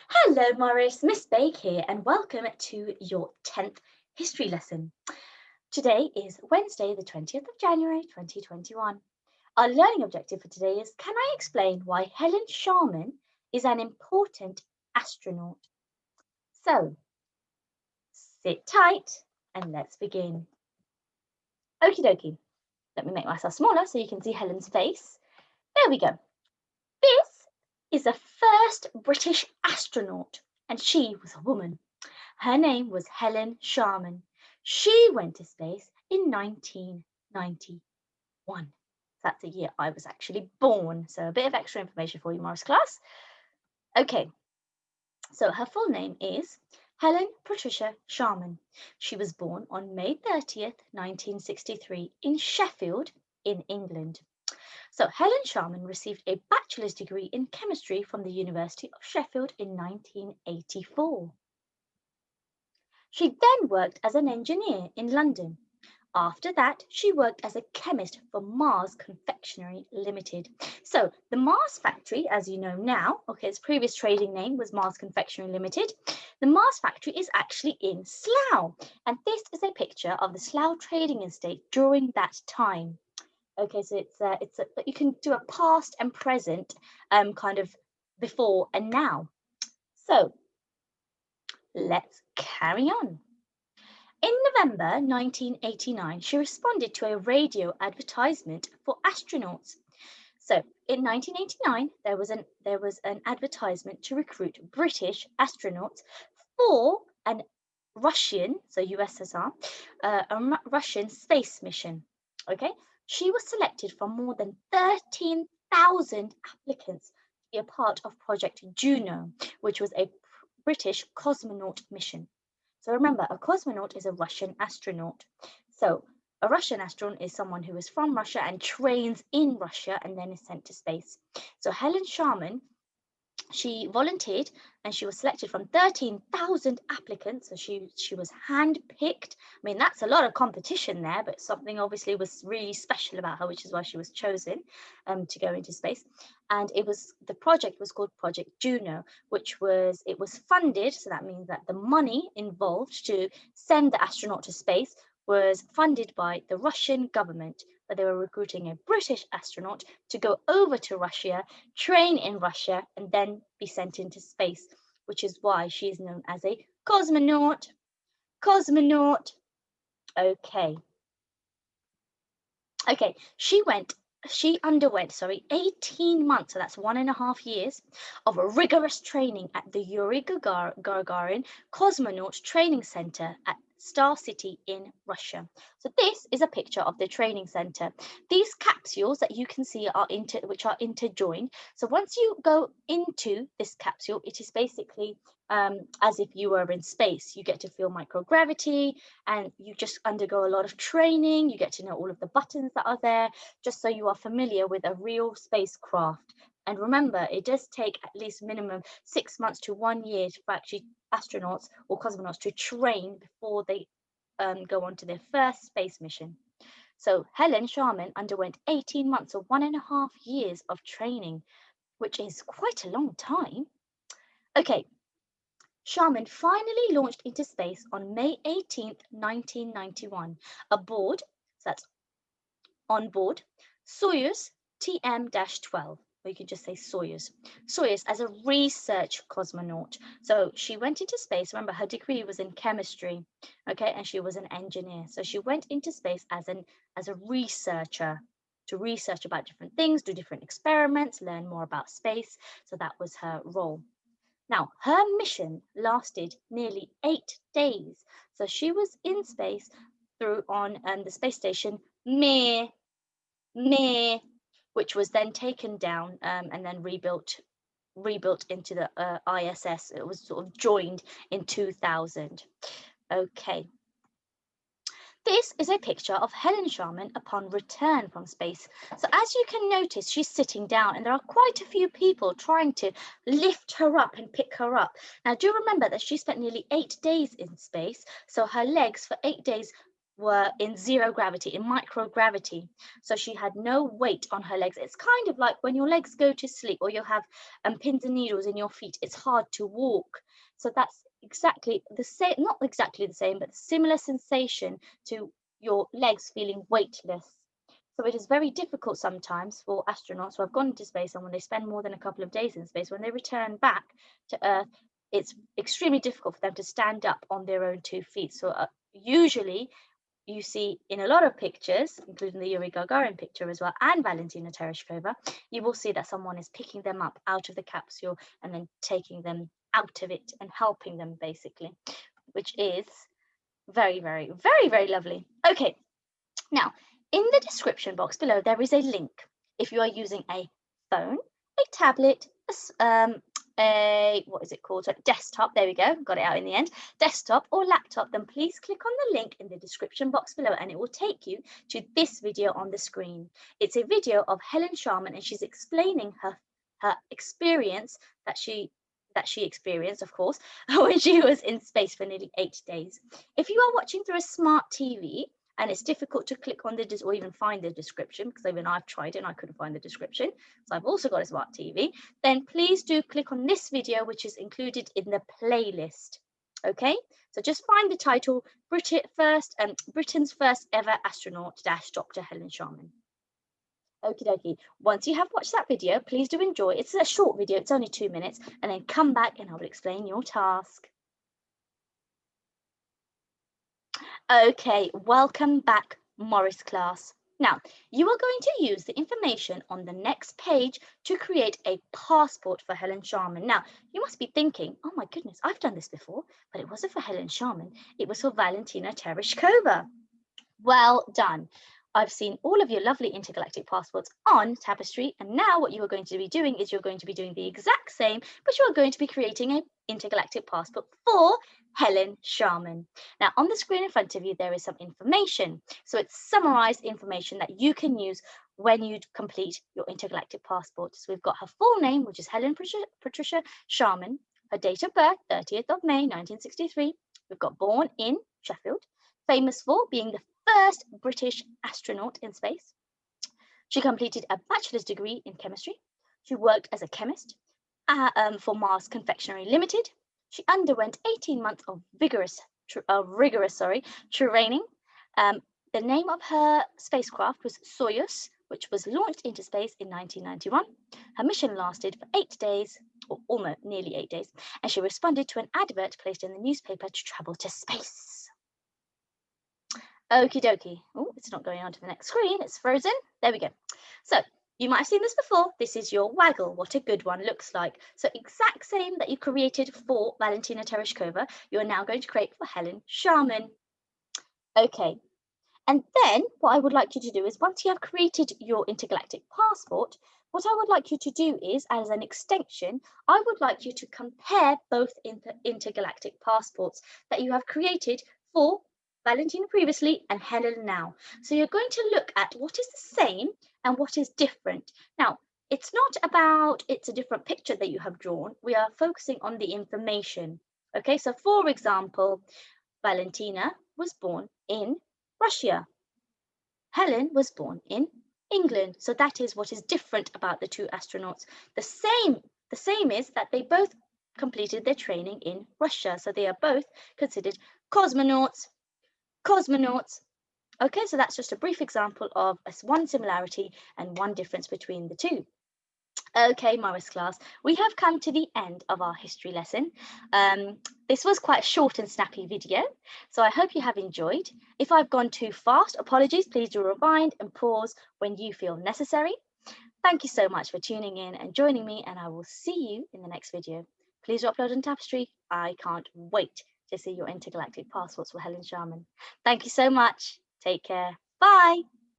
Hello, Morris. Miss Baig here, and welcome to your 10th history lesson. Today is Wednesday, the 20th of January, 2021. Our learning objective for today is: can I explain why Helen Sharman is an important astronaut? So, sit tight and let's begin. Okie dokie. Let me make myself smaller so you can see Helen's face. There we go. This is the first British astronaut, and she was a woman. Her name was Helen Sharman. She went to space in 1991. That's the year I was actually born. So a bit of extra information for you, Morris class. Okay, so her full name is Helen Patricia Sharman. She was born on May 30th, 1963 in Sheffield in England. So Helen Sharman received a bachelor's degree in chemistry from the University of Sheffield in 1984. She then worked as an engineer in London. After that, she worked as a chemist for Mars Confectionery Limited. So the Mars factory, as you know now, okay, its previous trading name was Mars Confectionery Limited. The Mars factory is actually in Slough, and this is a picture of the Slough trading estate during that time. Okay, so you can do a past and present, kind of before and now. So let's carry on. In November 1989, she responded to a radio advertisement for astronauts. So in 1989, there was an advertisement to recruit British astronauts for an Russian, so USSR, Russian space mission. Okay, she was selected from more than 13,000 applicants to be a part of Project Juno, which was a British cosmonaut mission. So remember, a cosmonaut is a Russian astronaut. So a Russian astronaut is someone who is from Russia and trains in Russia and then is sent to space. So Helen Sharman, she volunteered and she was selected from 13,000 applicants. So she was handpicked. I mean, that's a lot of competition there, but something obviously was really special about her, which is why she was chosen to go into space. And the project was called Project Juno, it was funded. So that means that the money involved to send the astronaut to space was funded by the Russian government, but they were recruiting a British astronaut to go over to Russia, train in Russia, and then be sent into space, which is why she is known as a cosmonaut. Cosmonaut. Okay. Okay, she underwent, 18 months, so that's 1.5 years of rigorous training at the Yuri Gagarin Cosmonaut Training Center at Star City in Russia. So this is a picture of the training center. These capsules that you can see which are interjoined. So once you go into this capsule, it is basically as if you were in space. You get to feel microgravity, and you just undergo a lot of training. You get to know all of the buttons that are there, just so you are familiar with a real spacecraft. And remember, it does take at least minimum 6 months to 1 year for actually astronauts or cosmonauts to train before they go on to their first space mission. So Helen Sharman underwent 18 months or 1.5 years of training, which is quite a long time. Okay, Sharman finally launched into space on May 18th, 1991, aboard, so that's on board, Soyuz TM-12, or you could just say Soyuz. Soyuz as a research cosmonaut. So she went into space. Remember, her degree was in chemistry, okay, and she was an engineer. So she went into space as a researcher to research about different things, do different experiments, learn more about space. So that was her role. Now, her mission lasted nearly 8 days. So she was in space on the space station Mir, which was then taken down and then rebuilt into the ISS. It was sort of joined in 2000. Okay. This is a picture of Helen Sharman upon return from space. So as you can notice, she's sitting down and there are quite a few people trying to lift her up and pick her up. Now, do remember that she spent nearly 8 days in space. So her legs for 8 days were in zero gravity, in microgravity. So she had no weight on her legs. It's kind of like when your legs go to sleep or you have pins and needles in your feet, it's hard to walk. So that's exactly the same, not exactly the same, but similar sensation to your legs feeling weightless. So it is very difficult sometimes for astronauts who have gone into space, and when they spend more than a couple of days in space, when they return back to Earth, it's extremely difficult for them to stand up on their own 2 feet. So usually you see in a lot of pictures, including the Yuri Gagarin picture as well, and Valentina Tereshkova, you will see that someone is picking them up out of the capsule and then taking them out of it and helping them basically, which is very, very, very, very lovely. Okay, now in the description box below, there is a link. If you are using a phone, a tablet, what is it called? So desktop, there we go, got it out in the end. Desktop or laptop, then please click on the link in the description box below and it will take you to this video on the screen. It's a video of Helen Sharman and she's explaining her experience that she experienced, of course, when she was in space for nearly 8 days. If you are watching through a smart TV, and it's difficult to click on or even find the description, because even I've tried it and I couldn't find the description, so I've also got a smart TV, then please do click on this video, which is included in the playlist. Okay, so just find the title, Britain's first ever astronaut - Dr. Helen Sharman. Okie dokie. Once you have watched that video, please do enjoy. It's a short video, it's only 2 minutes, and then come back and I will explain your task. Okay, welcome back, Morris class. Now, you are going to use the information on the next page to create a passport for Helen Sharman. Now, you must be thinking, oh my goodness, I've done this before, but it wasn't for Helen Sharman, it was for Valentina Tereshkova. Well done. I've seen all of your lovely intergalactic passports on Tapestry, and now what you are going to be doing is you're going to be doing the exact same, but you are going to be creating an intergalactic passport for Helen Sharman. Now, on the screen in front of you, there is some information. So it's summarized information that you can use when you complete your intergalactic passport. So we've got her full name, which is Helen Patricia Sharman, her date of birth, 30th of May, 1963. We've got born in Sheffield, famous for being the first British astronaut in space. She completed a bachelor's degree in chemistry. She worked as a chemist for Mars Confectionery Limited. She underwent 18 months of rigorous training. The name of her spacecraft was Soyuz, which was launched into space in 1991. Her mission lasted for 8 days, or almost nearly 8 days, and she responded to an advert placed in the newspaper to travel to space. Okie dokie. Oh, it's not going on to the next screen. It's frozen. There we go. So you might have seen this before. This is your waggle, what a good one looks like. So exact same that you created for Valentina Tereshkova, you are now going to create for Helen Sharman. Okay. And then what I would like you to do is once you have created your intergalactic passport, what I would like you to do is, as an extension, I would like you to compare both intergalactic passports that you have created for Valentina previously and Helen now. So you're going to look at what is the same and what is different. Now, it's not about it's a different picture that you have drawn. We are focusing on the information. Okay, so for example, Valentina was born in Russia. Helen was born in England. So that is what is different about the two astronauts. The same is that they both completed their training in Russia. So they are both considered cosmonauts. Okay, so that's just a brief example of one similarity and one difference between the two. Okay, Morris class, we have come to the end of our history lesson. This was quite a short and snappy video, so I hope you have enjoyed. If I've gone too fast, apologies, please do rewind and pause when you feel necessary. Thank you so much for tuning in and joining me, and I will see you in the next video. Please do upload on Tapestry. I can't wait to see your intergalactic passports for Helen Sharman. Thank you so much. Take care. Bye.